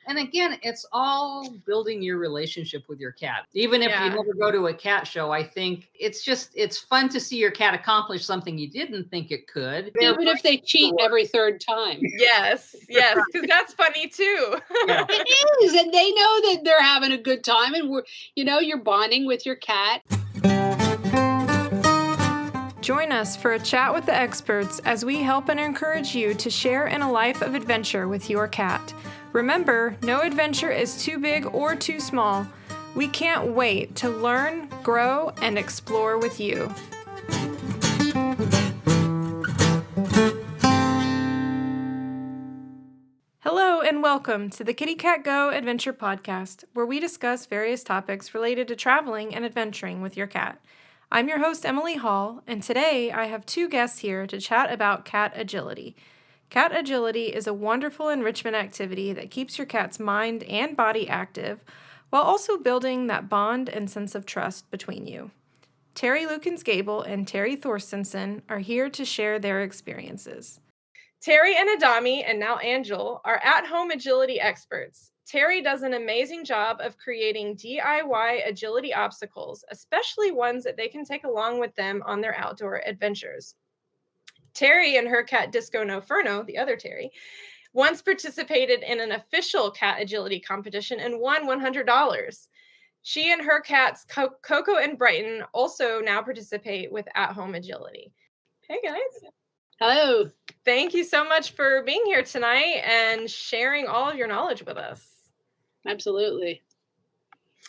And again, it's all building your relationship with your cat. Even if you Yeah. never go to a cat show, I think it's fun to see your cat accomplish something you didn't think it could. Even if they cheat every third time. Yes, because that's funny too. Yeah. It is, and they know that they're having a good time, and you're bonding with your cat. Join us for a chat with the experts as we help and encourage you to share in a life of adventure with your cat. Remember, no adventure is too big or too small. We can't wait to learn, grow, and explore with you. Hello and welcome to the Kitty Cat Go Adventure Podcast, where we discuss various topics related to traveling and adventuring with your cat. I'm your host, Emily Hall, and today I have two guests here to chat about cat agility. Cat agility is a wonderful enrichment activity that keeps your cat's mind and body active, while also building that bond and sense of trust between you. Terri Lukens-Gable and Terri Thorsteinson are here to share their experiences. Terri and Adami, and now Angel, are at-home agility experts. Terri does an amazing job of creating DIY agility obstacles, especially ones that they can take along with them on their outdoor adventures. Terri and her cat Disco No Ferno, the other Terri, once participated in an official cat agility competition and won $100. She and her cats Coco and Brighton also now participate with at-home agility. Hey guys. Hello. Thank you so much for being here tonight and sharing all of your knowledge with us. Absolutely.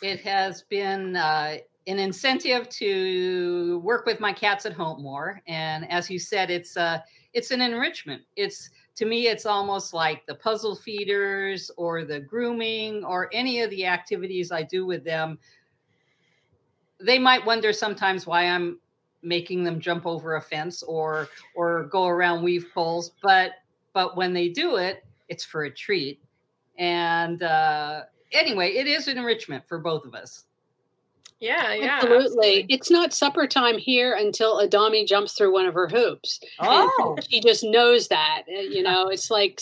It has been an incentive to work with my cats at home more. And as you said, it's an enrichment. To me, it's almost like the puzzle feeders or the grooming or any of the activities I do with them. They might wonder sometimes why I'm making them jump over a fence or go around weave poles, but when they do it, it's for a treat. And anyway, it is an enrichment for both of us. Yeah, absolutely. It's not supper time here until Adami jumps through one of her hoops. Oh, and she just knows that. It's like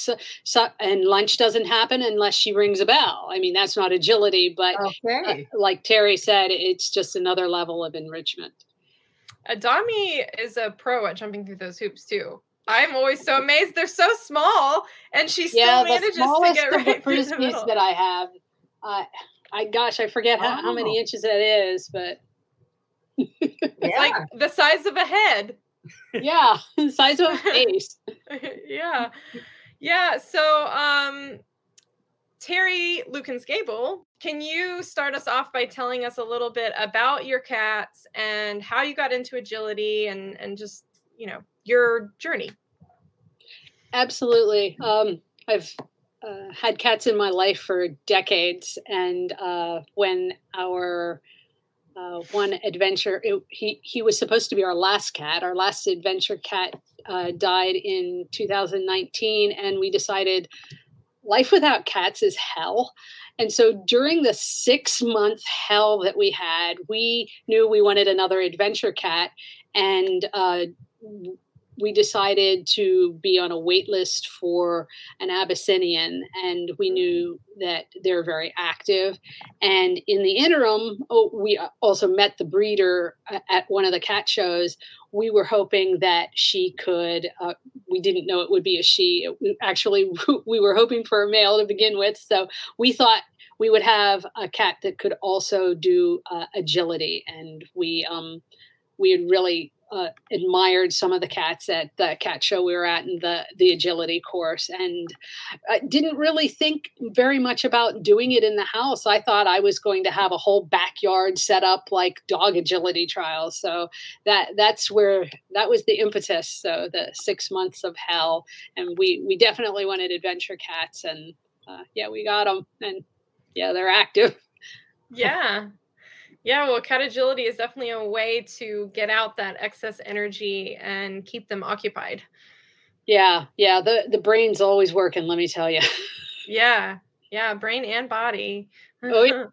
and lunch doesn't happen unless she rings a bell. I mean, that's not agility, but okay. Like Terri said, it's just another level of enrichment. Adami is a pro at jumping through those hoops too. I'm always so amazed. They're so small, and she still manages to get right through the middle. That I have. I forget how many inches that is, but it's like the size of a head. Yeah, the size of a face. Yeah. So, Terri Lukens-Gable, can you start us off by telling us a little bit about your cats and how you got into agility and just, your journey? Absolutely. I've had cats in my life for decades, and when our one adventure, he was supposed to be our last adventure cat died in 2019, and we decided life without cats is hell. And so during the 6-month hell that we had, we knew we wanted another adventure cat, and we decided to be on a wait list for an Abyssinian, and we knew that they're very active. And in the interim, we also met the breeder at one of the cat shows. We were hoping that she could, we didn't know it would be a she. Actually, we were hoping for a male to begin with. So we thought we would have a cat that could also do agility. And we had really admired some of the cats at the cat show we were at in the agility course, and I didn't really think very much about doing it in the house. I thought I was going to have a whole backyard set up like dog agility trials. So that's where that was the impetus. So the 6 months of hell, and we definitely wanted adventure cats, and we got them, and they're active. Yeah, well, cat agility is definitely a way to get out that excess energy and keep them occupied. Yeah, the brain's always working, let me tell you. Yeah, brain and body. Oh, yeah.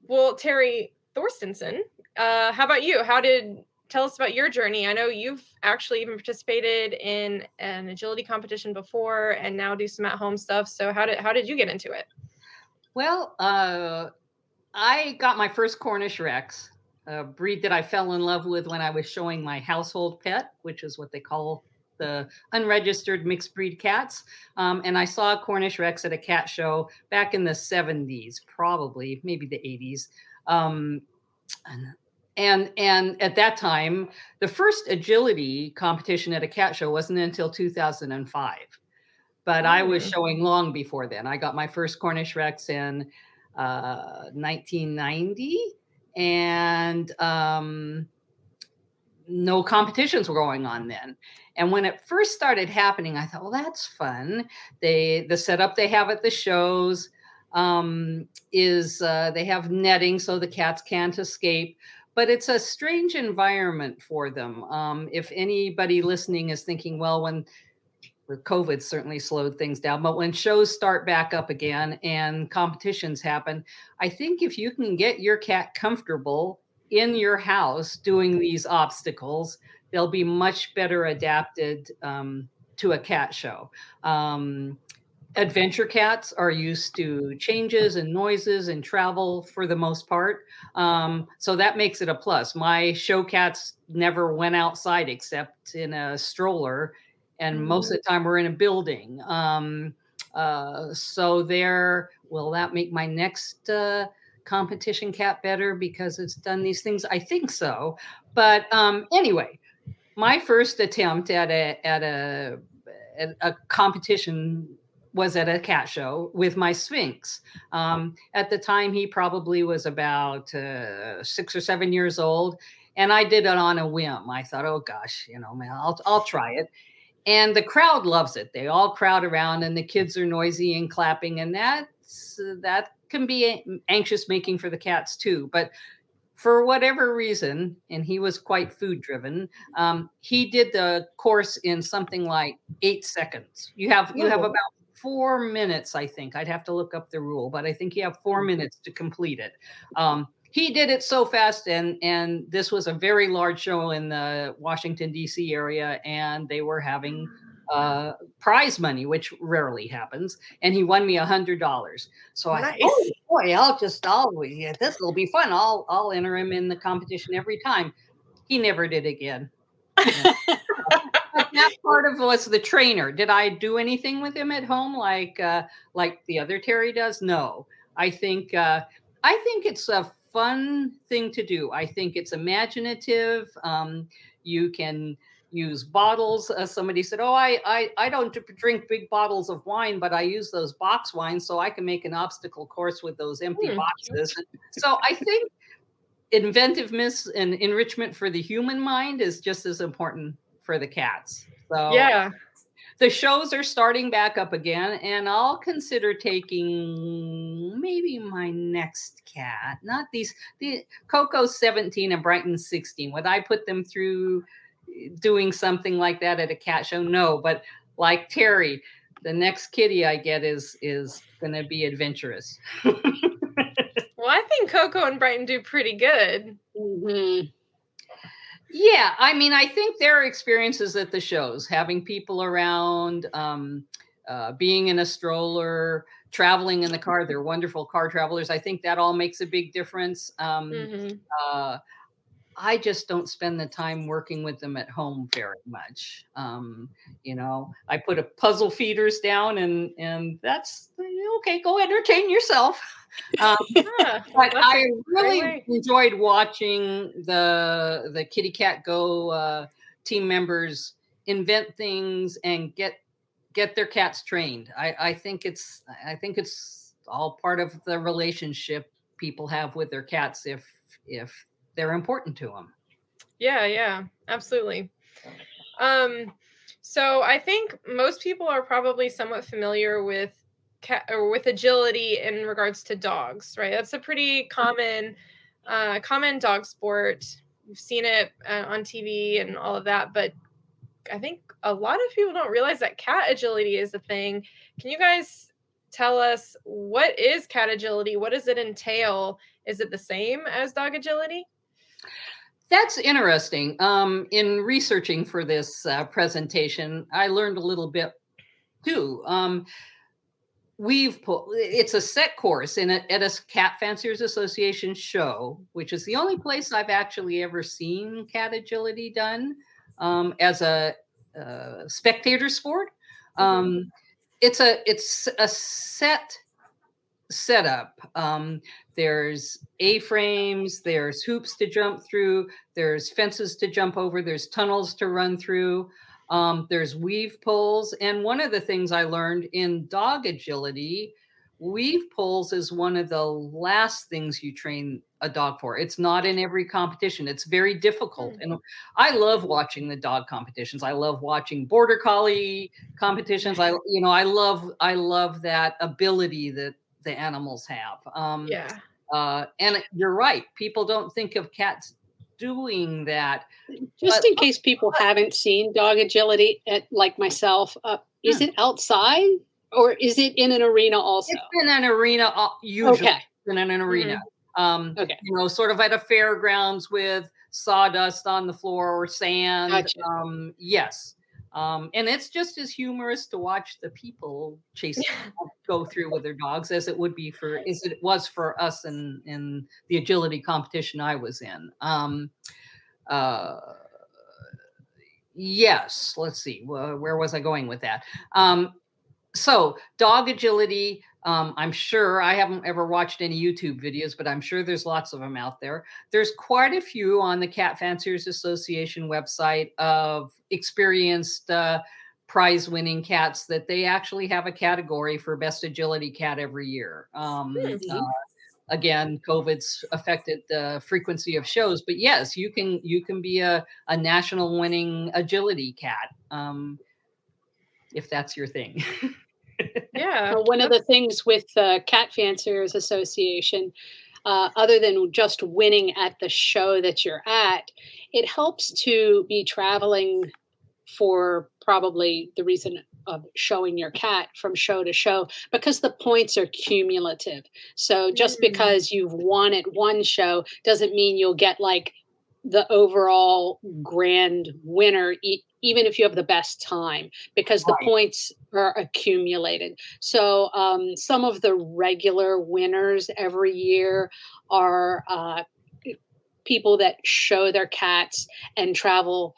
Well, Terri Thorsteinson, how about you? How did tell us about your journey. I know you've actually even participated in an agility competition before and now do some at-home stuff. So how did you get into it? Well, I got my first Cornish Rex, a breed that I fell in love with when I was showing my household pet, which is what they call the unregistered mixed breed cats. And I saw a Cornish Rex at a cat show back in the 70s, probably, maybe the 80s. And at that time, the first agility competition at a cat show wasn't until 2005. But I was showing long before then. I got my first Cornish Rex in 1990, and no competitions were going on then. And when it first started happening, I thought, well, that's fun. The setup they have at the shows is they have netting so the cats can't escape. But it's a strange environment for them. If anybody listening is thinking, well, when COVID certainly slowed things down, but when shows start back up again and competitions happen, I think if you can get your cat comfortable in your house doing these obstacles, they'll be much better adapted to a cat show. Adventure cats are used to changes and noises and travel for the most part. So that makes it a plus. My show cats never went outside except in a stroller, and most of the time we're in a building. So will that make my next competition cat better because it's done these things? I think so. But anyway, my first attempt at a competition was at a cat show with my Sphinx. At the time, he probably was about 6 or 7 years old, and I did it on a whim. I thought, oh gosh, man, I'll try it. And the crowd loves it. They all crowd around, and the kids are noisy and clapping, and that can be anxious making for the cats too. But for whatever reason, and he was quite food driven, he did the course in something like 8 seconds. You have about 4 minutes, I think. I'd have to look up the rule, but I think you have 4 minutes to complete it. He did it so fast, and this was a very large show in the Washington, D.C. area, and they were having prize money, which rarely happens. And he won me $100. So I thought, oh boy, this will be fun. I'll enter him in the competition every time. He never did again. But that part of was the trainer. Did I do anything with him at home like the other Terri does? No. I think it's a fun thing to do. I think it's imaginative. You can use bottles. Somebody said, oh, I don't drink big bottles of wine, but I use those box wines so I can make an obstacle course with those empty boxes. So I think inventiveness and enrichment for the human mind is just as important for the cats. So yeah, the shows are starting back up again, and I'll consider taking maybe my next cat. Not the Coco's 17 and Brighton's 16. Would I put them through doing something like that at a cat show? No, but like Terri, the next kitty I get is going to be adventurous. Well, I think Coco and Brighton do pretty good. Mm-hmm. Yeah, I mean, I think their experiences at the shows, having people around, being in a stroller, traveling in the car, they're wonderful car travelers. I think that all makes a big difference. I just don't spend the time working with them at home very much. I put a puzzle feeders down, and that's okay. Go entertain yourself. But I really enjoyed watching the Kitty Cat Go team members invent things and get their cats trained. I think it's all part of the relationship people have with their cats if they're important to them. Yeah, absolutely. So I think most people are probably somewhat familiar with with agility in regards to dogs, right? That's a pretty common dog sport. We've seen it on TV and all of that, but I think a lot of people don't realize that cat agility is a thing. Can you guys tell us, what is cat agility? What does it entail? Is it the same as dog agility? That's interesting. In researching for this presentation, I learned a little bit too. It's a set course at a Cat Fanciers Association show, which is the only place I've actually ever seen cat agility done as a spectator sport. It's a set setup. There's A-frames, there's hoops to jump through, there's fences to jump over, there's tunnels to run through, there's weave poles. And one of the things I learned in dog agility, weave poles is one of the last things you train a dog for. It's not in every competition. It's very difficult. And I love watching the dog competitions. I love watching border collie competitions. I love that ability that the animals have. And you're right. People don't think of cats doing that. Just in case people haven't seen dog agility, like myself, is it outside or is it in an arena also? It's in an arena, usually in an arena. Sort of at a fairgrounds with sawdust on the floor or sand. Gotcha. Yes. And it's just as humorous to watch the people go through with their dogs as it was for us in the agility competition I was in. Yes, let's see. Where was I going with that? So dog agility, I'm sure I haven't ever watched any YouTube videos, but I'm sure there's lots of them out there. There's quite a few on the Cat Fanciers Association website of experienced prize-winning cats that they actually have a category for best agility cat every year. Again, COVID's affected the frequency of shows, but yes, you can be a national winning agility cat if that's your thing. One of the things with Cat Fanciers Association, other than just winning at the show that you're at, it helps to be traveling for probably the reason of showing your cat from show to show, because the points are cumulative. So just because you've won at one show doesn't mean you'll get like the overall grand winner, even if you have the best time, because the points are accumulated. So some of the regular winners every year are people that show their cats and travel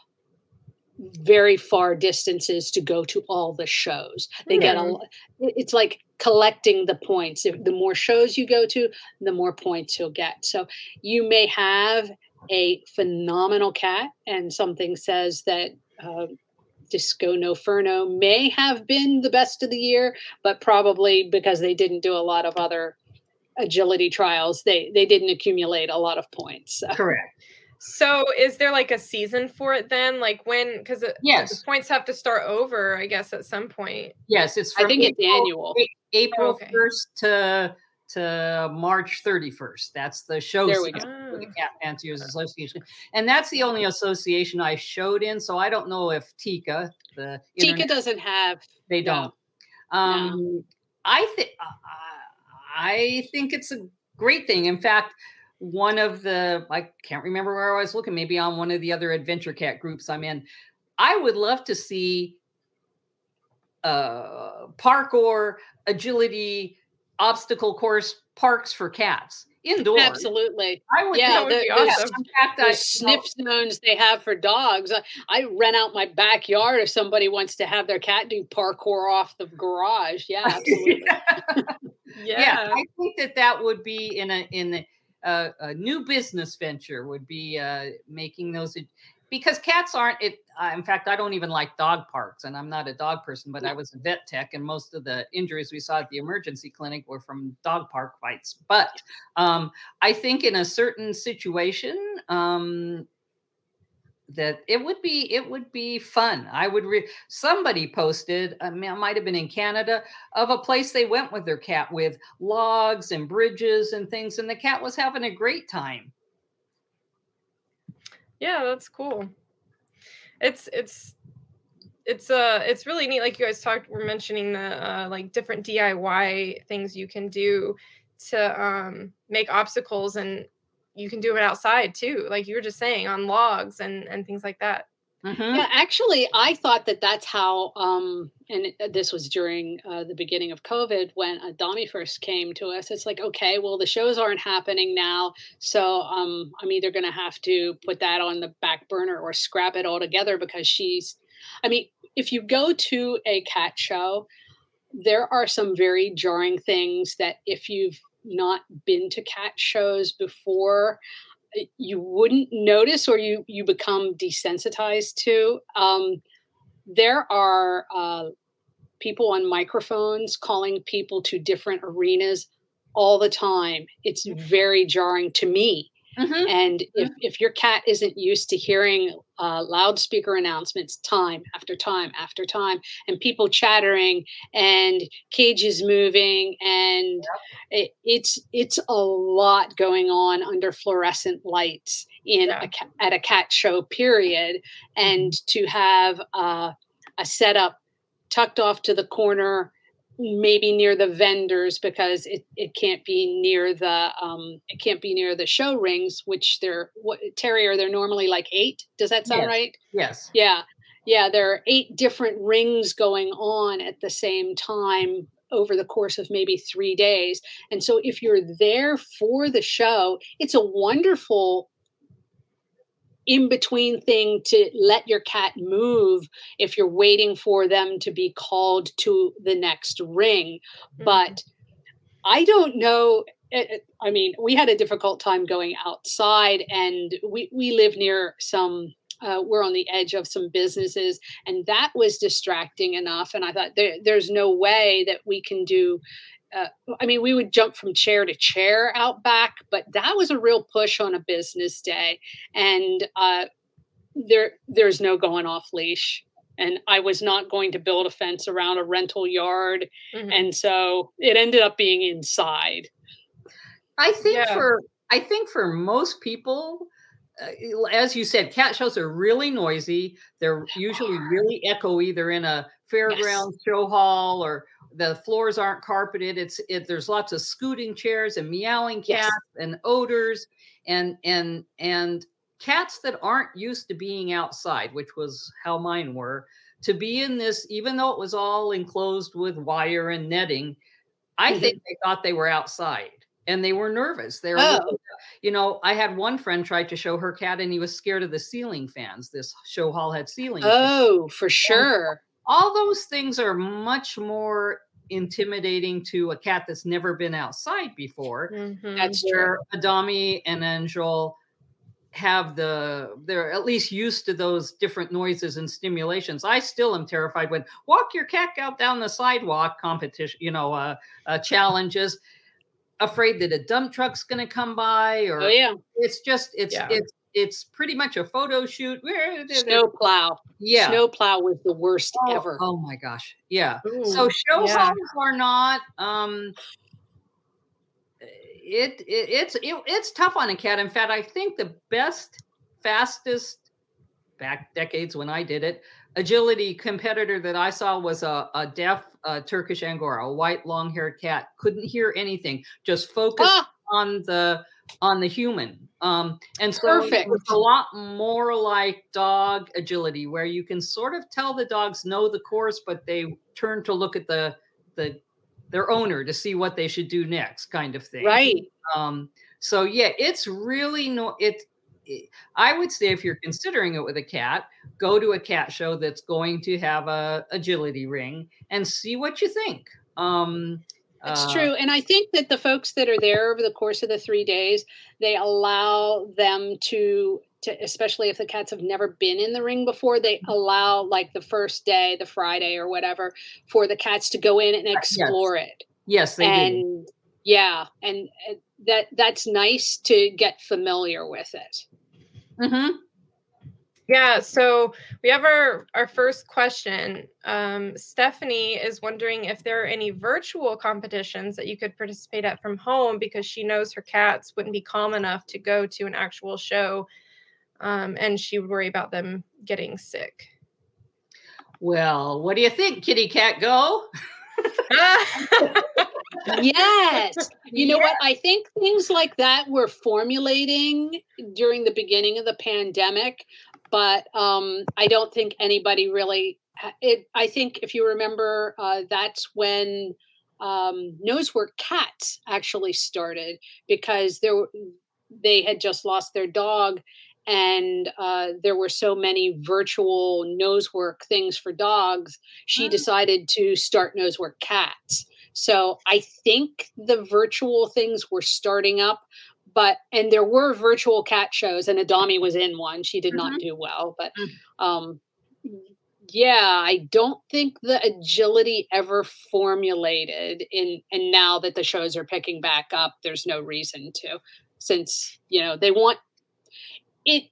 very far distances to go to all the shows. They get it's like collecting the points. The more shows you go to, the more points you'll get. So you may have a phenomenal cat and something says that Disco No Furno may have been the best of the year, but probably because they didn't do a lot of other agility trials, they didn't accumulate a lot of points. So. Correct. So is there like a season for it then? Like when, because the points have to start over, I guess, at some point. Yes, it's from it's annual. April 1st to March 31st. That's the show season for the Cat Fanciers Association. And that's the only association I showed in. So I don't know if Tika doesn't have. They don't. No. I think it's a great thing. In fact, I can't remember where I was looking, maybe on one of the other adventure cat groups I'm in. I would love to see parkour, agility, obstacle course parks for cats indoors. Absolutely. I would that would be awesome. In fact, the sniff zones they have for dogs. I rent out my backyard if somebody wants to have their cat do parkour off the garage. Yeah, absolutely. I think that would be in a new business venture would be making those, because cats aren't it. In fact, I don't even like dog parks, and I'm not a dog person, but I was a vet tech, and most of the injuries we saw at the emergency clinic were from dog park fights. But I think in a certain situation, that it would be fun. Somebody posted, it might have been in Canada, of a place they went with their cat with logs and bridges and things, and the cat was having a great time. Yeah, that's cool. It's really neat. Like you guys were mentioning the like different DIY things you can do to make obstacles, and you can do it outside too, like you were just saying, on logs and things like that. Mhm. Yeah, actually, I thought that that's how, this was during the beginning of COVID when Adami first came to us. It's like, okay, well, the shows aren't happening now. So I'm either going to have to put that on the back burner or scrap it altogether because I mean, if you go to a cat show, there are some very jarring things that if you've not been to cat shows before, you wouldn't notice or you become desensitized to. There are people on microphones calling people to different arenas all the time. It's very jarring to me. Mhm. And if your cat isn't used to hearing loudspeaker announcements time after time after time, and people chattering and cages moving, and it's a lot going on under fluorescent lights at a cat show period, and to have a setup tucked off to the corner, maybe near the vendors because it can't be near the show rings, which Terry, are there normally like 8? Does that sound Yes. right? Yes. Yeah, there are 8 different rings going on at the same time over the course of maybe 3 days. And so if you're there for the show, it's a wonderful in between thing to let your cat move if you're waiting for them to be called to the next ring. But I don't know. I mean, we had a difficult time going outside, and we live near some. We're on the edge of some businesses, and that was distracting enough. And I thought there's no way that we can do. I mean, we would jump from chair to chair out back, but that was a real push on a business day, and there's no going off leash. And I was not going to build a fence around a rental yard, and so it ended up being inside. I think for most people, as you said, cat shows are really noisy. They're usually really echoey. They're in a fairground show hall, or the floors aren't carpeted. There's lots of scooting chairs and meowing cats and odors and cats that aren't used to being outside, which was how mine were, to be in this, even though it was all enclosed with wire and netting. I think they thought they were outside and they were nervous. They were, I had one friend try to show her cat and he was scared of the ceiling fans. This show hall had ceiling fans. Oh, for sure. All those things are much more intimidating to a cat that's never been outside before. That's where true. Adami and Angel they're at least used to those different noises and stimulations. I still am terrified when walk your cat out down the sidewalk competition, challenges, afraid that a dump truck's going to come by, or it's pretty much a photo shoot. Snowplow. Yeah. Snowplow was the worst ever. Oh my gosh. Yeah. Ooh, so show halls are not, it's tough on a cat. In fact, I think the fastest back decades when I did it, agility competitor that I saw was a deaf Turkish Angora, a white long-haired cat. Couldn't hear anything, just focused on the human. And so it was a lot more like dog agility, where you can sort of tell the dogs know the course, but they turn to look at their owner to see what they should do next, kind of thing. Right. So yeah, it's really I would say if you're considering it with a cat, go to a cat show that's going to have a agility ring and see what you think. That's true. And I think that the folks that are there over the course of the 3 days, they allow them to especially if the cats have never been in the ring before, they allow like the first day, the Friday or whatever, for the cats to go in and explore it. Yes, they do. Yeah, and that's nice to get familiar with it. Mm-hmm. Yeah, so we have our first question. Stephanie is wondering if there are any virtual competitions that you could participate at from home, because she knows her cats wouldn't be calm enough to go to an actual show, and she would worry about them getting sick. Well, what do you think, Kitty Cat Go? Yes. You know what? I think things like that were formulating during the beginning of the pandemic, but I don't think anybody really. I think if you remember, that's when Nosework Cats actually started because they had just lost their dog, and there were so many virtual nosework things for dogs. She decided to start Nosework Cats. So I think the virtual things were starting up, and there were virtual cat shows, and Adami was in one. She did not do well, but um, yeah, I don't think the agility ever formulated and now that the shows are picking back up, there's no reason to, since they want it.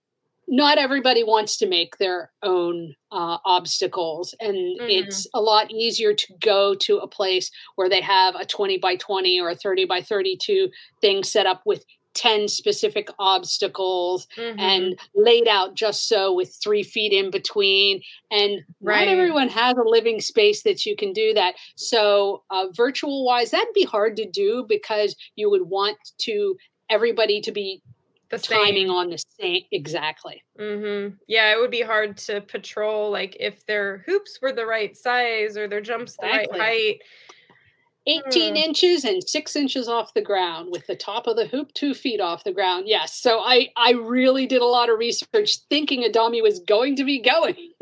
Not everybody wants to make their own obstacles, and it's a lot easier to go to a place where they have a 20 by 20 or a 30 by 32 thing set up with 10 specific obstacles and laid out just so with 3 feet in between. And not everyone has a living space that you can do that. So virtual wise, that'd be hard to do because you would want everybody to be the timing same. On the same. Exactly. Yeah, it would be hard to patrol, like if their hoops were the right size or their jumps the right height. 18 inches and 6 inches off the ground with the top of the hoop 2 feet off the ground. Yes. So I really did a lot of research thinking Adami was going to be going.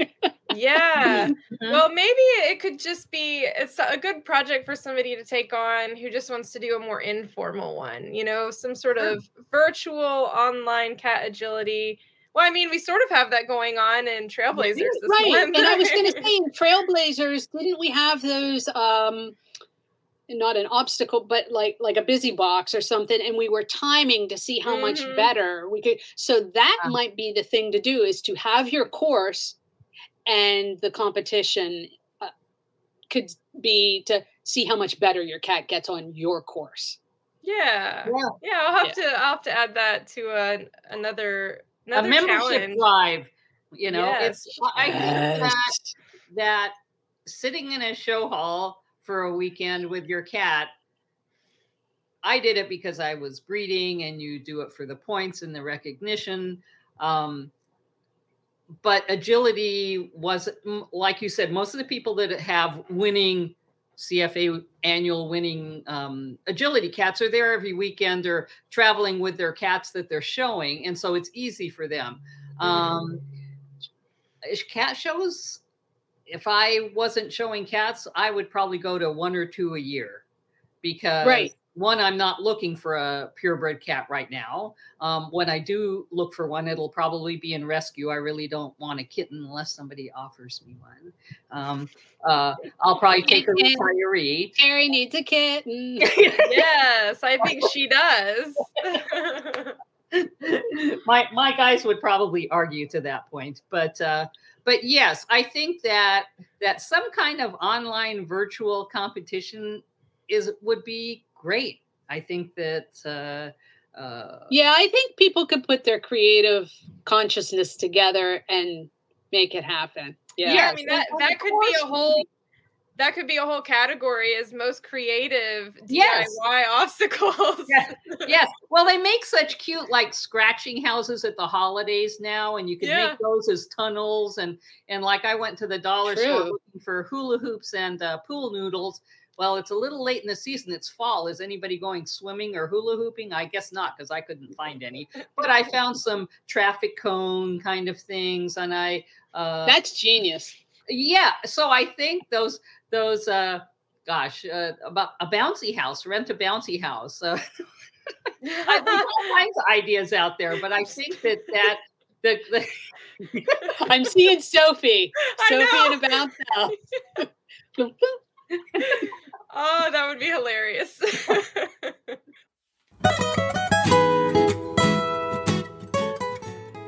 Yeah. Well, maybe it could just be, it's a good project for somebody to take on who just wants to do a more informal one, some sort of virtual online cat agility. Well, I mean, we sort of have that going on in Trailblazers this month. And I was going to say in Trailblazers, didn't we have those, not an obstacle, but like a busy box or something, and we were timing to see how much better we could. So that might be the thing to do, is to have your course, and the competition could be to see how much better your cat gets on your course. Yeah. I'll have to add that to another membership challenge. drive. I think that sitting in a show hall for a weekend with your cat, I did it because I was breeding, and you do it for the points and the recognition. But agility was, like you said, most of the people that have winning CFA annual winning agility cats are there every weekend or traveling with their cats that they're showing. And so it's easy for them. Cat shows, if I wasn't showing cats, I would probably go to 1 or 2 a year because one, I'm not looking for a purebred cat right now. When I do look for one, it'll probably be in rescue. I really don't want a kitten unless somebody offers me one. I'll probably take a retiree. Terri needs a kitten. Yes, I think she does. My guys would probably argue to that point, but yes, I think that some kind of online virtual competition would be great. I think that I think people could put their creative consciousness together and make it happen. I mean that could be a whole category as most creative DIY obstacles. Yes. Well, they make such cute like scratching houses at the holidays now, and you can make those as tunnels. And like I went to the dollar store looking for hula hoops and pool noodles. Well, it's a little late in the season. It's fall. Is anybody going swimming or hula hooping? I guess not, because I couldn't find any. But I found some traffic cone kind of things, and that's genius. Yeah. So I think those about a bouncy house, rent a bouncy house. There's all kinds of ideas out there, but I think that I'm seeing Sophie in a bounce house. Oh, that would be hilarious.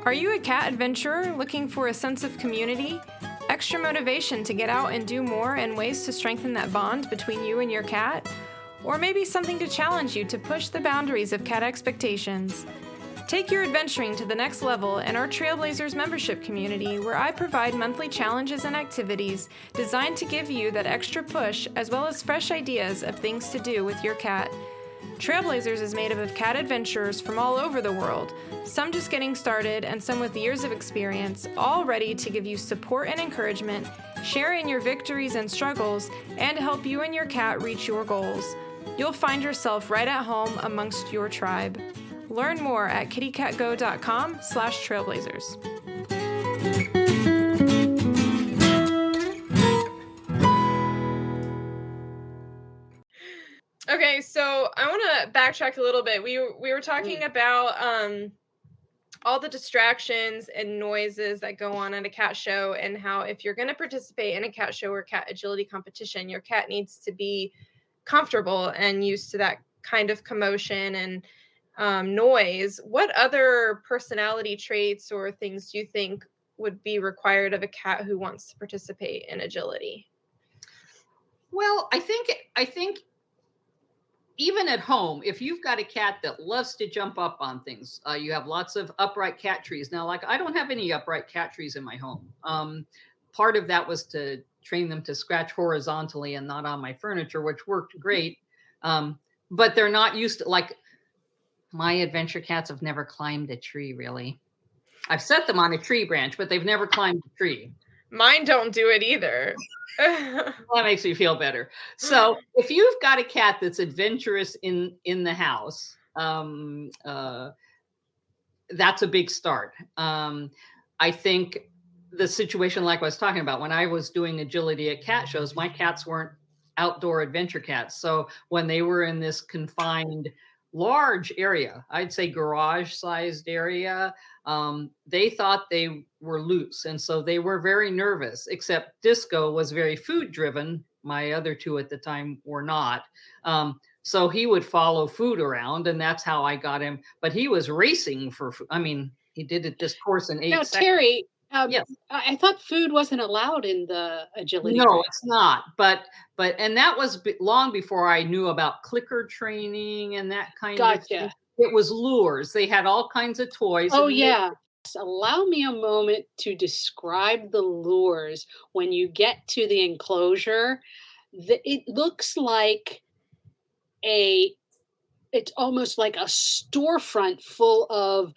Are you a cat adventurer looking for a sense of community, extra motivation to get out and do more, and ways to strengthen that bond between you and your cat? Or maybe something to challenge you to push the boundaries of cat expectations? Take your adventuring to the next level in our Trailblazers membership community, where I provide monthly challenges and activities designed to give you that extra push, as well as fresh ideas of things to do with your cat. Trailblazers is made up of cat adventurers from all over the world, some just getting started and some with years of experience, all ready to give you support and encouragement, share in your victories and struggles, and help you and your cat reach your goals. You'll find yourself right at home amongst your tribe. Learn more at kittycatgo.com/trailblazers. Okay, so I want to backtrack a little bit. We were talking about all the distractions and noises that go on at a cat show, and how if you're going to participate in a cat show or cat agility competition, your cat needs to be comfortable and used to that kind of commotion and noise. What other personality traits or things do you think would be required of a cat who wants to participate in agility? Well, I think even at home, if you've got a cat that loves to jump up on things, you have lots of upright cat trees. Now, like, I don't have any upright cat trees in my home. Part of that was to train them to scratch horizontally and not on my furniture, which worked great. But they're not used to, like, my adventure cats have never climbed a tree, really. I've set them on a tree branch, but they've never climbed a tree. Mine don't do it either. That makes me feel better. So if you've got a cat that's adventurous in the house, that's a big start. I think the situation, like I was talking about, when I was doing agility at cat shows, my cats weren't outdoor adventure cats. So when they were in this confined large area, I'd say garage sized area, they thought they were loose. And so they were very nervous, except Disco was very food driven. My other two at the time were not. So he would follow food around, and that's how I got him. But he was racing for, I mean, he did it this course in 8 Now, seconds. Terry, Yes. I thought food wasn't allowed in the agility. No, group. it's not. But and that was long before I knew about clicker training and that kind of thing. Gotcha. It was lures. They had all kinds of toys. Oh, and yeah. Allow me a moment to describe the lures. When you get to the enclosure, it looks like it's almost like a storefront full of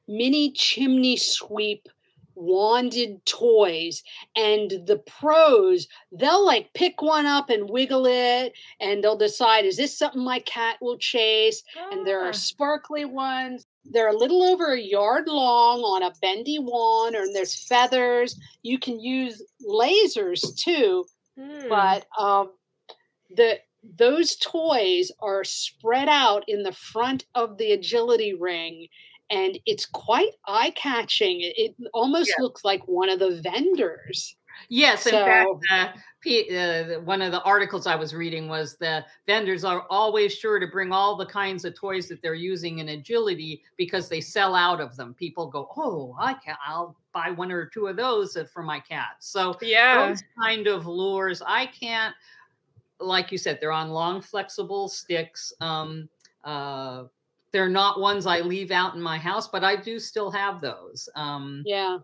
mini chimney sweep wanded toys, and the pros, they'll like pick one up and wiggle it, and they'll decide, is this something my cat will chase? And there are sparkly ones. They're a little over a yard long on a bendy wand, and there's feathers. You can use lasers too, but those toys are spread out in the front of the agility ring, and it's quite eye-catching. It almost looks like one of the vendors. Yes, in fact, one of the articles I was reading was the vendors are always sure to bring all the kinds of toys that they're using in agility, because they sell out of them. People go, oh, I'll buy one or two of those for my cat. So those kind of lures, I can't, like you said, they're on long, flexible sticks. They're not ones I leave out in my house, but I do still have those. Yeah.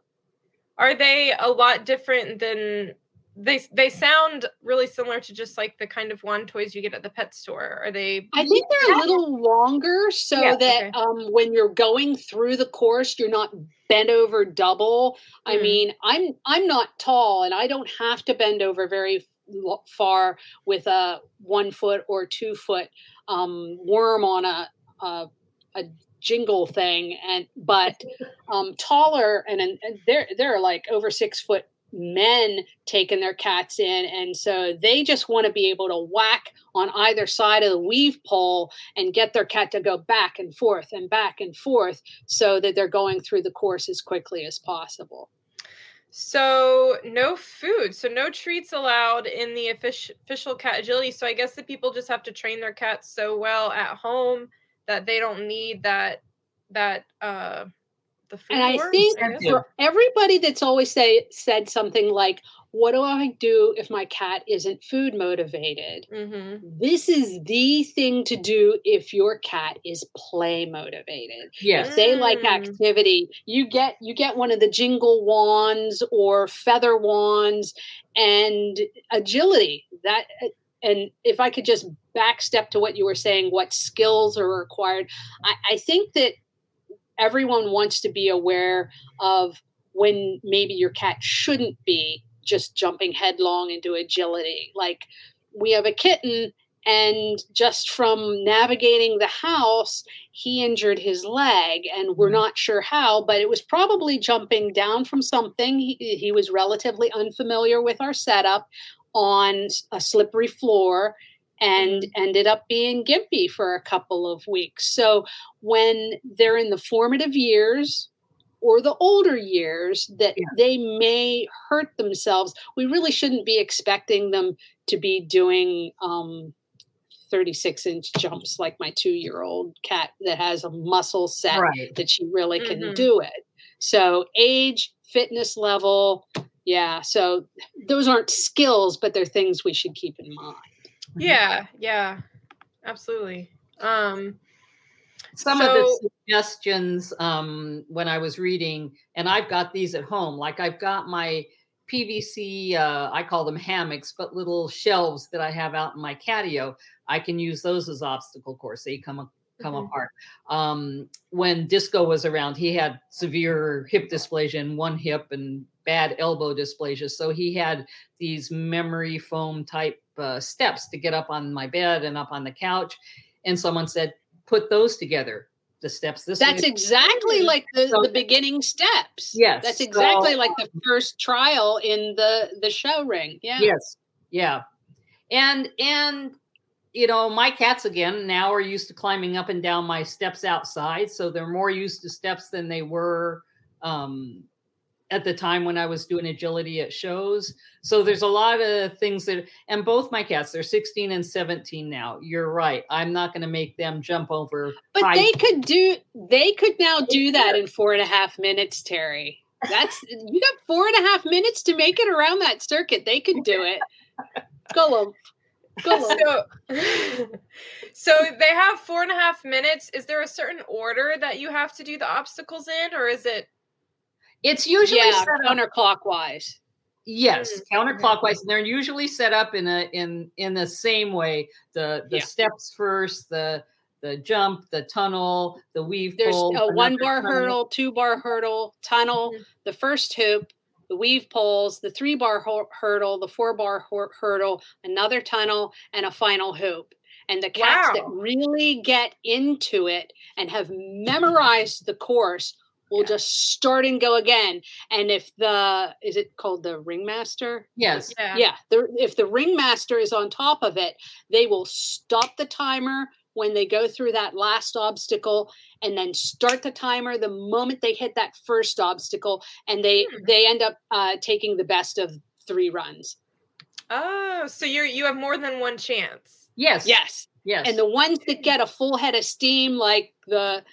Are they a lot different than they sound really similar to just like the kind of wand toys you get at the pet store? Are they? I think they're a little longer, so that when you're going through the course, you're not bent over double. I mean, I'm not tall, and I don't have to bend over very far with a 1 foot or 2 foot worm on a jingle thing, but taller, and they're like over 6 foot men taking their cats in, and so they just want to be able to whack on either side of the weave pole and get their cat to go back and forth so that they're going through the course as quickly as possible. So no food, so no treats allowed in the official cat agility. So I guess that people just have to train their cats so well at home that they don't need the food. And I think for everybody that's always said something like, what do I do if my cat isn't food motivated? This is the thing to do if your cat is play motivated. Yes. If they like activity, you get one of the jingle wands or feather wands and agility. And if I could just backstep to what you were saying, what skills are required, I think that everyone wants to be aware of when maybe your cat shouldn't be just jumping headlong into agility. Like, we have a kitten, and just from navigating the house, he injured his leg, and we're not sure how, but it was probably jumping down from something. He was relatively unfamiliar with our setup on a slippery floor, and ended up being gimpy for a couple of weeks. So when they're in the formative years or the older years that they may hurt themselves, we really shouldn't be expecting them to be doing 36-inch jumps like my 2-year-old cat that has a muscle set that she really can do it. So age, fitness level, so those aren't skills, but they're things we should keep in mind. Yeah, absolutely. Some of the suggestions when I was reading, and I've got these at home, like I've got my PVC, I call them hammocks, but little shelves that I have out in my catio. I can use those as obstacle course. They come apart. When Disco was around, he had severe hip dysplasia in one hip and bad elbow dysplasia. So he had these memory foam type steps to get up on my bed and up on the couch. And someone said, put those together. The steps this way. That's exactly like the beginning steps. Yes. That's exactly like the first trial in the show ring. Yeah. Yes. Yeah. And my cats again now are used to climbing up and down my steps outside. So they're more used to steps than they were at the time when I was doing agility at shows. So there's a lot of things and both my cats, they're 16 and 17 now. You're right. I'm not going to make them jump over. But they could now do that in 4.5 minutes, Terry. You got 4.5 minutes to make it around that circuit. They could do it. Go. So they have 4.5 minutes. Is there a certain order that you have to do the obstacles in, or is it? It's usually counterclockwise. Yes, counterclockwise, and they're usually set up in the same way. The steps first, the jump, the tunnel, the weave pole. There's a 1-bar hurdle, 2-bar hurdle, tunnel, the first hoop, the weave poles, the 3-bar hurdle, the 4-bar hurdle, another tunnel, and a final hoop. And the cats that really get into it and have memorized the course will just start and go again. And if is it called the ringmaster? Yes. Yeah. If the ringmaster is on top of it, they will stop the timer when they go through that last obstacle, and then start the timer the moment they hit that first obstacle, and they end up taking the best of 3 runs. Oh, so you have more than one chance. Yes. And the ones that get a full head of steam, like the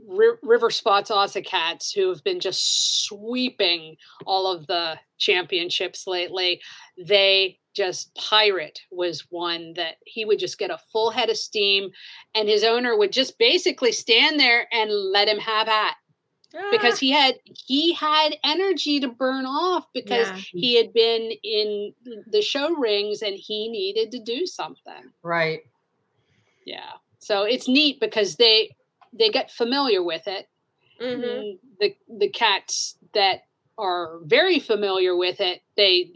River Spots Ossicats, who have been just sweeping all of the championships lately, Pirate was one that he would just get a full head of steam, and his owner would just basically stand there and let him have at. Because he had energy to burn off because he had been in the show rings and he needed to do something. Right. Yeah. So it's neat because they get familiar with it. The cats that are very familiar with it, they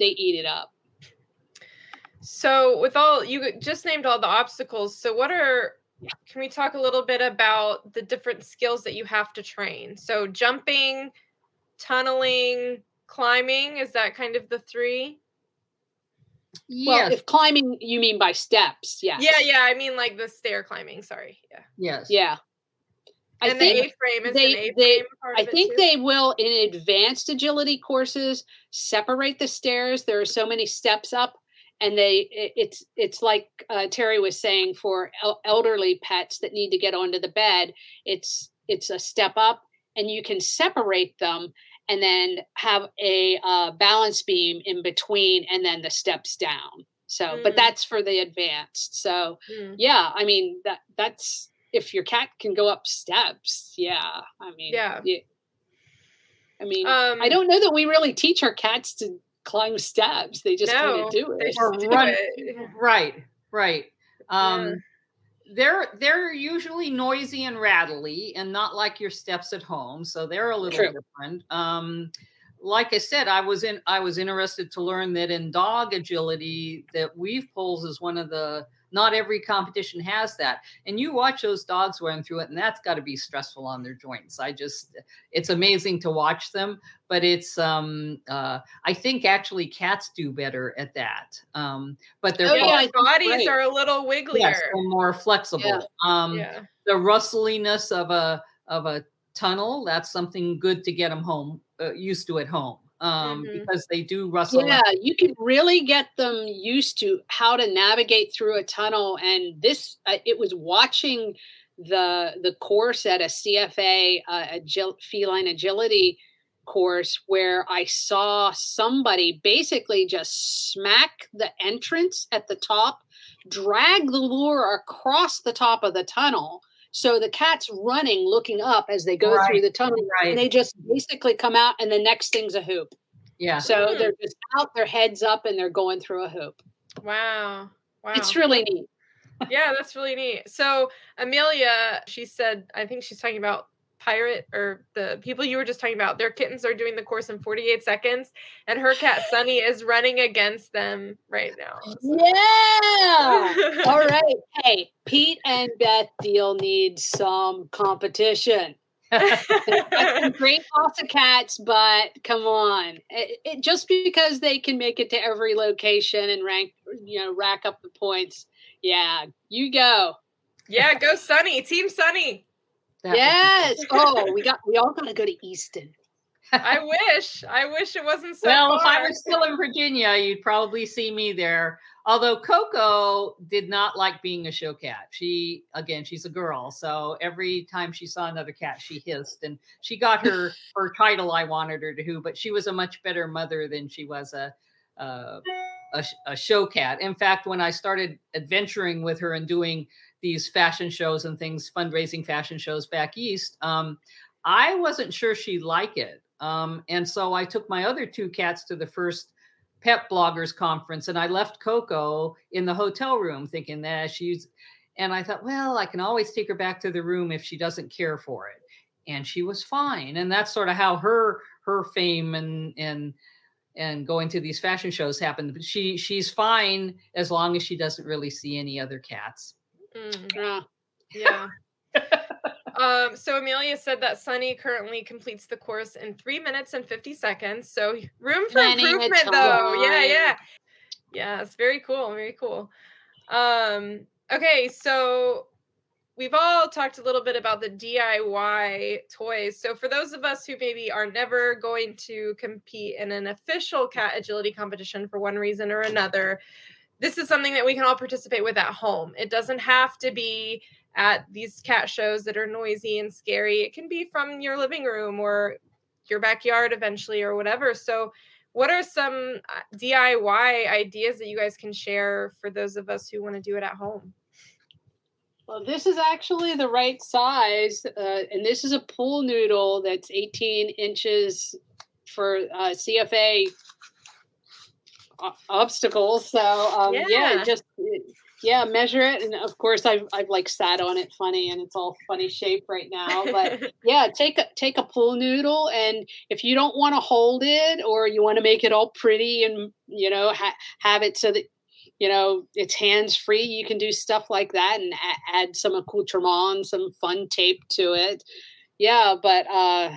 eat it up. So you just named all the obstacles. So can we talk a little bit about the different skills that you have to train? So jumping, tunneling, climbing, is that kind of the 3? Well, if climbing, you mean by steps, yes. Yeah, I mean like the stair climbing, sorry. Yeah. Yes. Yeah. The A-frame is an A-frame part of it too? They will, in advanced agility courses, separate the stairs. There are so many steps up, and it's like Terry was saying, for elderly pets that need to get onto the bed, it's a step up, and you can separate them, and then have a balance beam in between, and then the steps down. So, but that's for the advanced. So, yeah, I mean, that's if your cat can go up steps. Yeah, I mean, Yeah. I mean, I don't know that we really teach our cats to climb steps. They just kind of do They it. just do Run. it. Right. Yeah. They're usually noisy and rattly and not like your steps at home, so they're a little different. Like I said, I was interested to learn that in dog agility, that weave poles is one of the, not every competition has that. And you watch those dogs run through it, and that's got to be stressful on their joints. It's amazing to watch them, but it's, I think actually cats do better at that. But their bodies are a little wigglier. Yes, they're more flexible. The rustliness of a tunnel, that's something good to get them home, used to at home, because they do rustle. Yeah, you can really get them used to how to navigate through a tunnel. And this, it was watching the course at a CFA feline agility course where I saw somebody basically just smack the entrance at the top, drag the lure across the top of the tunnel. So the cat's running, looking up as they go through the tunnel, and they just basically come out, and the next thing's a hoop. Yeah. So they're just out, their heads up, and they're going through a hoop. Wow. It's really neat. Yeah, that's really neat. So Amelia, she said, I think she's talking about Pirate, or the people you were just talking about, their kittens are doing the course in 48 seconds, and her cat Sunny is running against them right now. So. Yeah. All right. Hey, Pete and Beth Deal need some competition. That's some great foster cats, but come on, it just because they can make it to every location and rack up the points. Yeah, you go. Yeah, go Sunny, Team Sunny. Yes. Oh, we all got to go to Easton. I wish it wasn't so well, far. If I was still in Virginia, you'd probably see me there. Although Coco did not like being a show cat. She's a girl. So every time she saw another cat, she hissed, and she got her title I wanted her to, but she was a much better mother than she was a show cat. In fact, when I started adventuring with her and doing these fashion shows and things, fundraising fashion shows back east, I wasn't sure she'd like it. And so I took my other two cats to the first pet bloggers conference, and I left Coco in the hotel room thinking that and I thought, well, I can always take her back to the room if she doesn't care for it. And she was fine. And that's sort of how her fame and going to these fashion shows happened. But she's fine as long as she doesn't really see any other cats. Yeah. So Amelia said that Sunny currently completes the course in 3 minutes and 50 seconds. So room for improvement, though. Yeah. It's very cool. Very cool. Okay, so we've all talked a little bit about the DIY toys. So for those of us who maybe are never going to compete in an official cat agility competition for one reason or another, this is something that we can all participate with at home. It doesn't have to be at these cat shows that are noisy and scary. It can be from your living room or your backyard eventually or whatever. So what are some DIY ideas that you guys can share for those of us who want to do it at home? Well, this is actually the right size. And this is a pool noodle that's 18 inches for CFA obstacles. So measure it, and of course I've like sat on it funny, and it's all funny shape right now. But take a pool noodle, and if you don't want to hold it, or you want to make it all pretty and have it so that it's hands free, you can do stuff like that and add some accoutrement, some fun tape to it. Yeah, but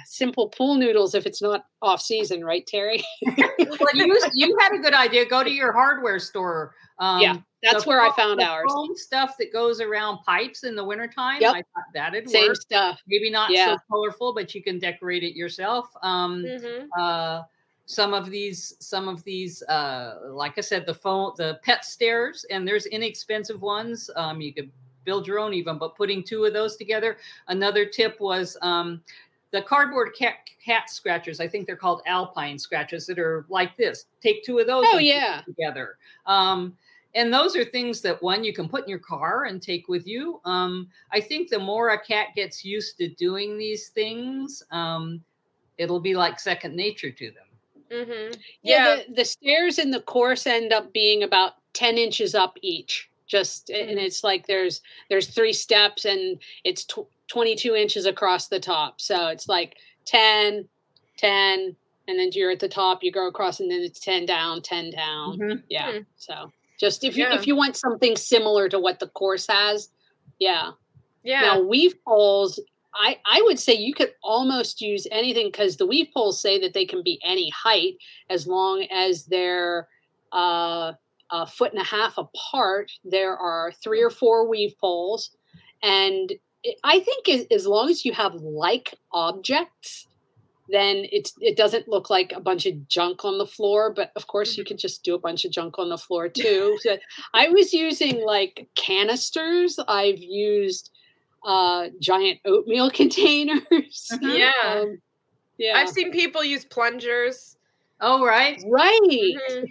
simple pool noodles if it's not off season, right, Terry? Well, you had a good idea. Go to your hardware store. That's where I found ours. Foam stuff that goes around pipes in the wintertime. Yep. I thought that'd work. Same stuff. Maybe not so colorful, but you can decorate it yourself. Some of these, like I said, the pet stairs, and there's inexpensive ones. You could build your own even, but putting two of those together. Another tip was the cardboard cat scratchers. I think they're called Alpine scratchers that are like this. Take 2 of those. Oh, yeah. Together. And those are things that, one, you can put in your car and take with you. I think the more a cat gets used to doing these things, it'll be like second nature to them. Mm-hmm. Yeah, the stairs in the course end up being about 10 inches up each. And it's like there's 3 steps and it's 22 inches across the top. So it's like 10, 10, and then you're at the top, you go across, and then it's 10 down, 10 down. Mm-hmm. Yeah. So just if you want something similar to what the course has, yeah. Now weave poles, I would say you could almost use anything, because the weave poles say that they can be any height as long as they're a 1.5 feet apart. There are 3 or 4 weave poles, and I think as long as you have like objects, then it doesn't look like a bunch of junk on the floor. But of course, you could just do a bunch of junk on the floor too. So I was using like canisters. I've used giant oatmeal containers. Yeah. I've seen people use plungers. Oh, right. Mm-hmm.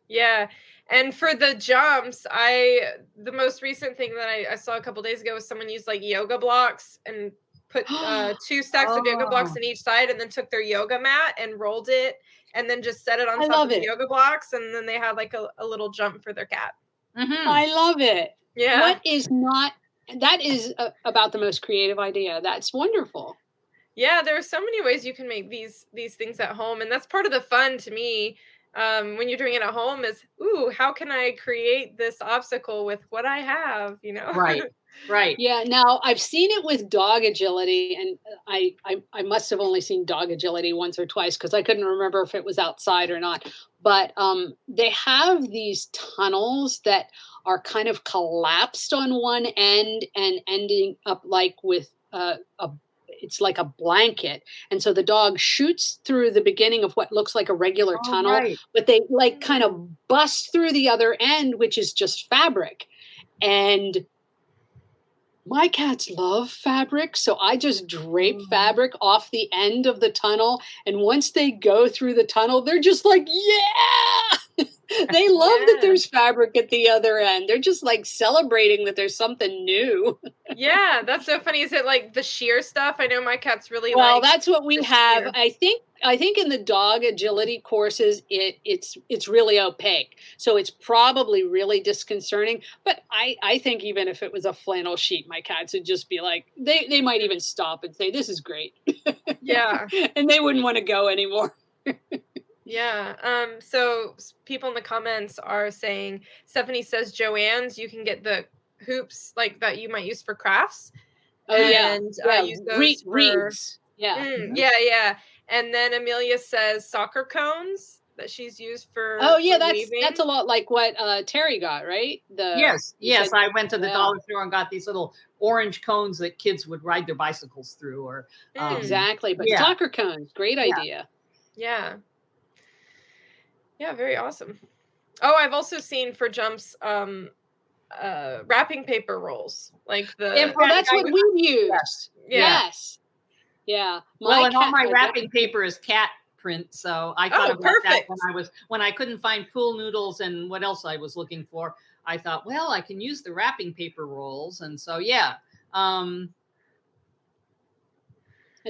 Yeah. And for the jumps, the most recent thing that I saw a couple days ago was someone used like yoga blocks and put 2 stacks of yoga blocks on each side, and then took their yoga mat and rolled it, and then just set it on top of the yoga blocks, and then they had like a little jump for their cat. Mm-hmm. I love it. Yeah. That is about the most creative idea. That's wonderful. Yeah, there are so many ways you can make these things at home, and that's part of the fun to me. When you're doing it at home is, how can I create this obstacle with what I have, Right. Yeah. Now I've seen it with dog agility, and I must have only seen dog agility once or twice, because I couldn't remember if it was outside or not. But they have these tunnels that are kind of collapsed on one end and ending up like with it's like a blanket. And so the dog shoots through the beginning of what looks like a regular tunnel, but they like kind of bust through the other end, which is just fabric. And my cats love fabric, so I just drape fabric off the end of the tunnel. And once they go through the tunnel, they're just like, yeah! They love that there's fabric at the other end. They're just like celebrating that there's something new. Yeah, that's so funny. Is it like the sheer stuff? I know my cats really like. Well, that's what we have. Sheer. I think in the dog agility courses, it's really opaque. So it's probably really disconcerting. But I think even if it was a flannel sheet, my cats would just be like, they might even stop and say, this is great. Yeah. And they wouldn't want to go anymore. Yeah. So people in the comments are saying, Stephanie says, Joanne's, you can get the hoops like that you might use for crafts. Oh, and, use those reeds. Yeah. Yeah. And then Amelia says soccer cones that she's used for. Oh yeah, weaving. that's a lot like what Terri got, right? Yes. I went to the dollar store and got these little orange cones that kids would ride their bicycles through. Or exactly, but soccer cones, great idea. Yeah. Yeah, very awesome. Oh, I've also seen for jumps wrapping paper rolls, like the. Well, that's what we used. Yeah. Yes. Yeah. And all my wrapping paper is cat print, so I thought about that when I couldn't find pool noodles and what else I was looking for. I thought, well, I can use the wrapping paper rolls, and so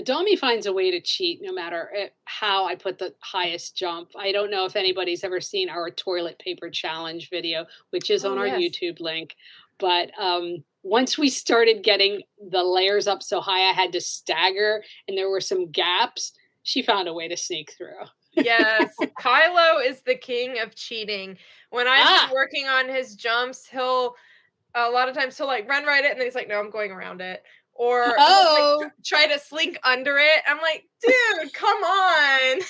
Domi finds a way to cheat no matter how I put the highest jump. I don't know if anybody's ever seen our toilet paper challenge video, which is on our YouTube link. But once we started getting the layers up so high, I had to stagger and there were some gaps. She found a way to sneak through. Yes. Kylo is the king of cheating. When I've been working on his jumps, a lot of times he'll like run right it and then he's like, no, I'm going around it. Or like, try to slink under it. I'm like, dude, come on.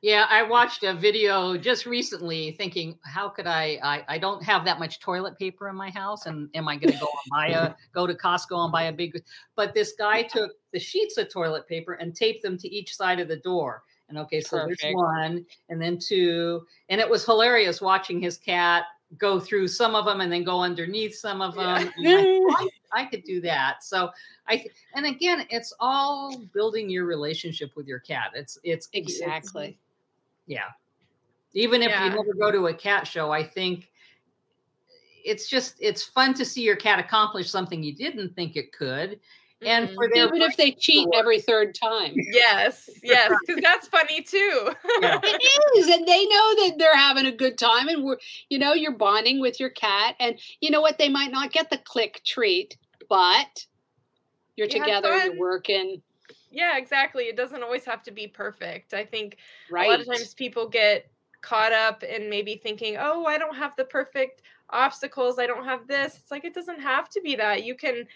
Yeah, I watched a video just recently thinking, how could I don't have that much toilet paper in my house. And am I going to go to Costco and buy a big, but this guy took the sheets of toilet paper and taped them to each side of the door. And so there's one and then two. And it was hilarious watching his cat go through some of them and then go underneath some of them. And I could do that. So and again, it's all building your relationship with your cat. It's Exactly. yeah. Even if you Yeah. never go to a cat show, I think it's fun to see your cat accomplish something you didn't think it could. And for their Even if they cheat every third time. Yes, because that's funny too. Yeah. It is, and they know that they're having a good time, and you're bonding with your cat, and you know what? They might not get the click treat, but you're You had together, you're fun. working. Yeah, exactly. It doesn't always have to be perfect. I think a lot Right. of times people get caught up in maybe thinking, oh, I don't have the perfect obstacles. I don't have this. It's like, it doesn't have to be that. You can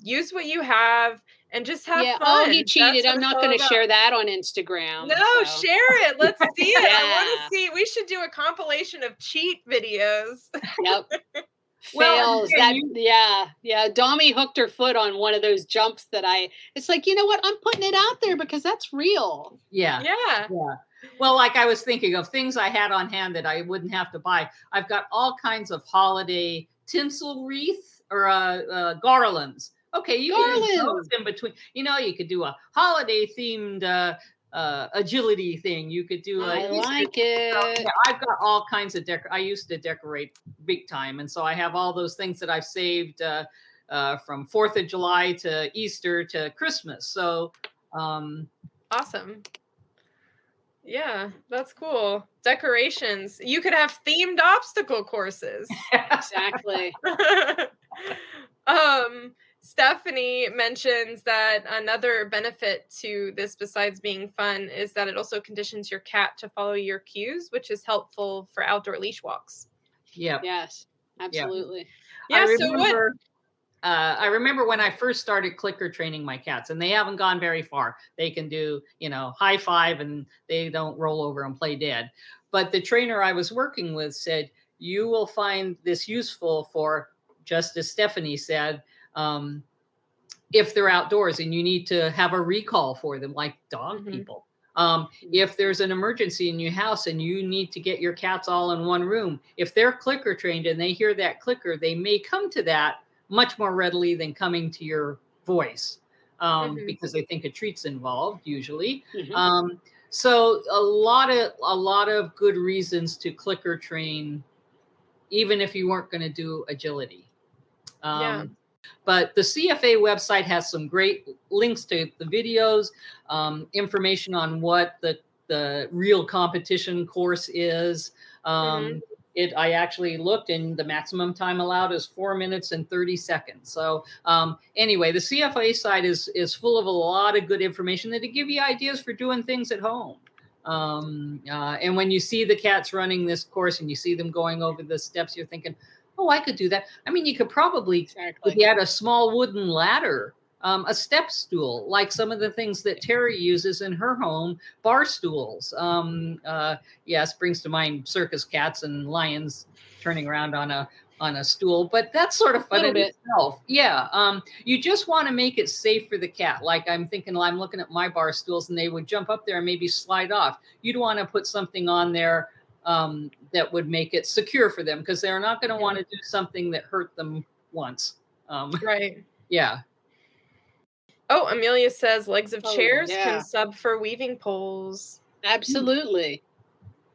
use what you have and just have Yeah. fun. Oh, he That's cheated. what I'm it's not all going to about. share that on Instagram. No, so. share it. Let's see it. I want Yeah. to see. We should do a compilation of cheat videos. Yep. Well, Fails. again, Yeah. Dommy hooked her foot on one of those jumps it's like, you know what? I'm putting it out there because that's real. Yeah. Yeah. Well, like I was thinking of things I had on hand that I wouldn't have to buy. I've got all kinds of holiday tinsel wreath or garlands. Okay, you can do those in between. You could do a holiday themed agility thing. You could do I like it. Yeah, I've got all kinds of I used to decorate big time, and so I have all those things that I've saved from 4th of July to Easter to Christmas. So awesome. Yeah, that's cool. Decorations. You could have themed obstacle courses. Exactly. Stephanie mentions that another benefit to this, besides being fun, is that it also conditions your cat to follow your cues, which is helpful for outdoor leash walks. Yeah. Yes, absolutely. Yeah. I remember when I first started clicker training my cats, and they haven't gone very far. They can do, high five and they don't roll over and play dead. But the trainer I was working with said, you will find this useful for, just as Stephanie said, if they're outdoors and you need to have a recall for them, like dog people. If there's an emergency in your house and you need to get your cats all in one room, if they're clicker trained and they hear that clicker, they may come to that much more readily than coming to your voice because they think a treat's involved usually. So a lot of good reasons to clicker train, even if you weren't going to do agility. But the CFA website has some great links to the videos, information on what the real competition course is. I actually looked, and the maximum time allowed is 4 minutes and 30 seconds. So anyway, the CFA site is full of a lot of good information that'll give you ideas for doing things at home. And when you see the cats running this course and you see them going over the steps, you're thinking, oh, I could do that. I mean, you could probably, if you had a small wooden ladder, a step stool, like some of the things that Terri uses in her home, bar stools. Yes, brings to mind circus cats and lions turning around on a stool, but that's sort of fun in itself. Yeah. You just want to make it safe for the cat. Like I'm thinking, I'm looking at my bar stools and they would jump up there and maybe slide off. You'd want to put something on there that would make it secure for them, because they're not going to want to do something that hurt them once. Right. Yeah. Oh, Amelia says legs of chairs can sub for weaving poles. Absolutely.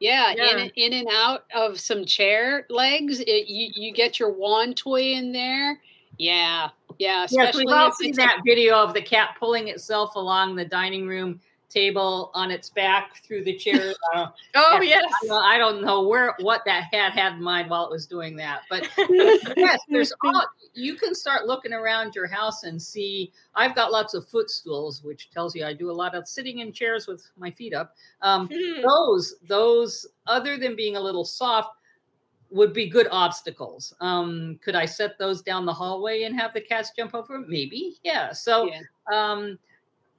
Yeah. In and out of some chair legs. You get your wand toy in there. Yeah. Especially we've all seen that video of the cat pulling itself along the dining room table on its back through the chair. Yes. I don't know what that cat had in mind while it was doing that, but yes, you can start looking around your house and see. I've got lots of footstools, which tells you I do a lot of sitting in chairs with my feet up. Those other than being a little soft would be good obstacles. Could I set those down the hallway and have the cats jump over them? Maybe. Yeah. So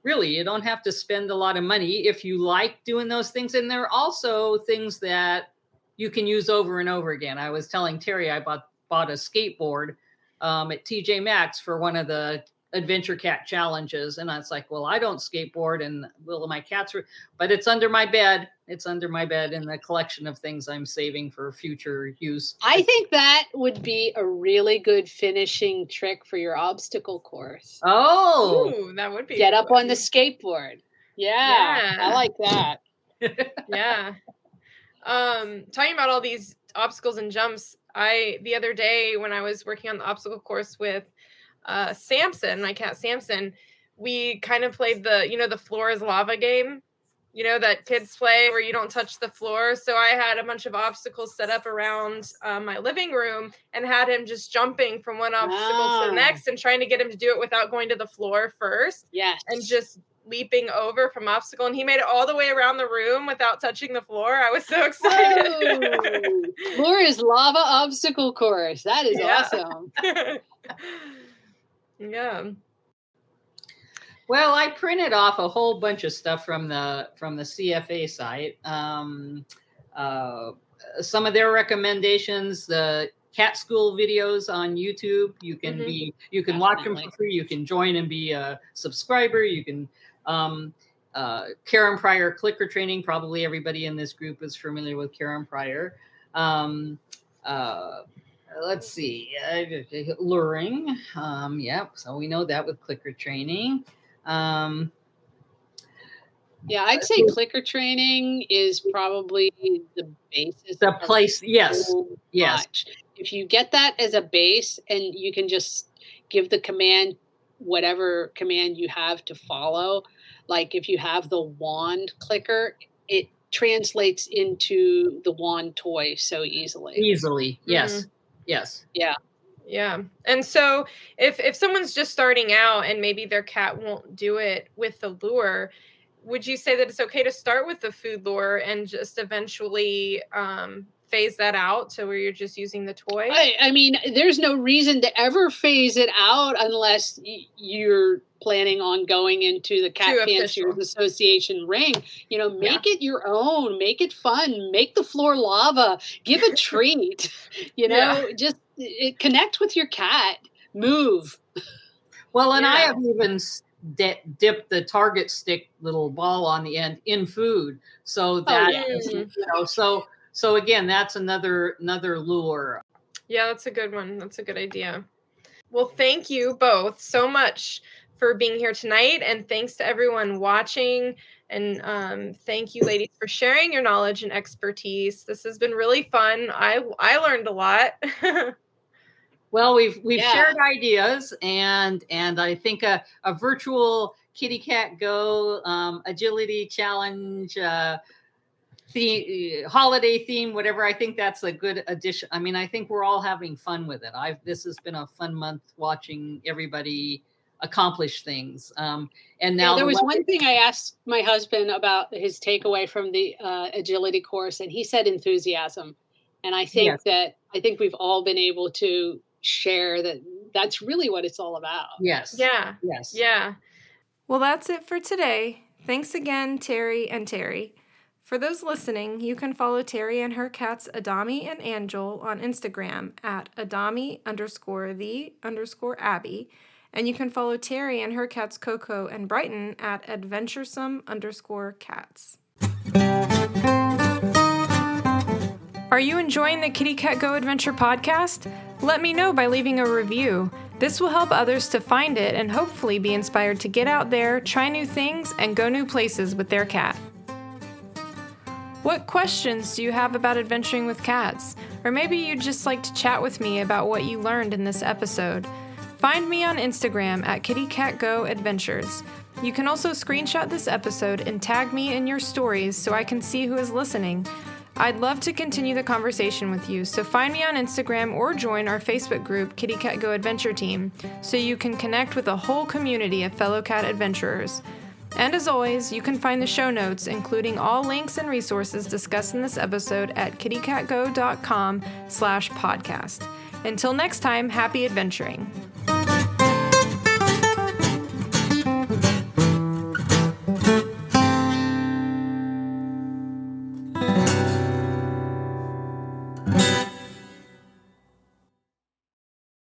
really, you don't have to spend a lot of money if you like doing those things. And there are also things that you can use over and over again. I was telling Terri I bought a skateboard at TJ Maxx for one of the Adventure Cat challenges. And I was like, well, I don't skateboard, and my cats but it's under my bed. It's under my bed in the collection of things I'm saving for future use. I think that would be a really good finishing trick for your obstacle course. Oh, Ooh, that would be Get up on the fun. skateboard. Yeah, Yeah. I like that. Yeah. Talking about all these obstacles and jumps, the other day when I was working on the obstacle course with Samson, my cat Samson, we kind of played the floor is lava game, that kids play where you don't touch the floor. So I had a bunch of obstacles set up around my living room and had him just jumping from one obstacle to the next and trying to get him to do it without going to the floor first. Yes. And just leaping over from obstacle, and he made it all the way around the room without touching the floor. I was so excited. Whoa. Floor is lava obstacle course. That is awesome. Yeah. Well, I printed off a whole bunch of stuff from the CFA site. Some of their recommendations, the cat school videos on YouTube. You can watch them for free. You can join and be a subscriber. You can Karen Pryor clicker training. Probably everybody in this group is familiar with Karen Pryor. Let's see, luring. Yep. So we know that with clicker training. Yeah, I'd say clicker training is probably the basis. The place, yes. Much. If you get that as a base and you can just give the command, whatever command you have to follow, like if you have the wand clicker, it translates into the wand toy so easily. Easily, yes. Mm-hmm. Yes. Yeah. Yeah. And so if someone's just starting out and maybe their cat won't do it with the lure, would you say that it's okay to start with the food lure and just eventually phase that out to where you're just using the toy? I mean, there's no reason to ever phase it out unless you're planning on going into the Cat Fanciers Association ring. Make it your own, make it fun, make the floor lava, give a treat, just connect with your cat, move. Well, and I have even dipped the target stick little ball on the end in food. So that, so again, that's another lure. Yeah, that's a good one. That's a good idea. Well, thank you both so much for being here tonight. And thanks to everyone watching. And thank you, ladies, for sharing your knowledge and expertise. This has been really fun. I learned a lot. Well, we've shared ideas, and I think a virtual Kitty Cat Go agility challenge, holiday theme, whatever. I think that's a good addition. I mean, I think we're all having fun with it. This has been a fun month watching everybody accomplish things. And now there was one thing I asked my husband about his takeaway from the agility course, and he said enthusiasm. And I think I think we've all been able to share that's really what it's all about. Yes. Yeah. Yes. Yeah. Well, that's it for today. Thanks again, Terri and Terri. For those listening, you can follow Terri and her cats Adami and Angel on Instagram at Adami_the_Abby. And you can follow Terri and her cats Coco and Brighton at adventuresome_cats. Are you enjoying the Kitty Cat Go Adventure podcast? Let me know by leaving a review. This will help others to find it and hopefully be inspired to get out there, try new things, and go new places with their cat. What questions do you have about adventuring with cats? Or maybe you'd just like to chat with me about what you learned in this episode. Find me on Instagram at kittycatgoadventures. You can also screenshot this episode and tag me in your stories so I can see who is listening. I'd love to continue the conversation with you, so find me on Instagram or join our Facebook group, Kitty Cat Go Adventure Team, so you can connect with a whole community of fellow cat adventurers. And as always, you can find the show notes, including all links and resources discussed in this episode at kittycatgo.com/podcast. Until next time, happy adventuring.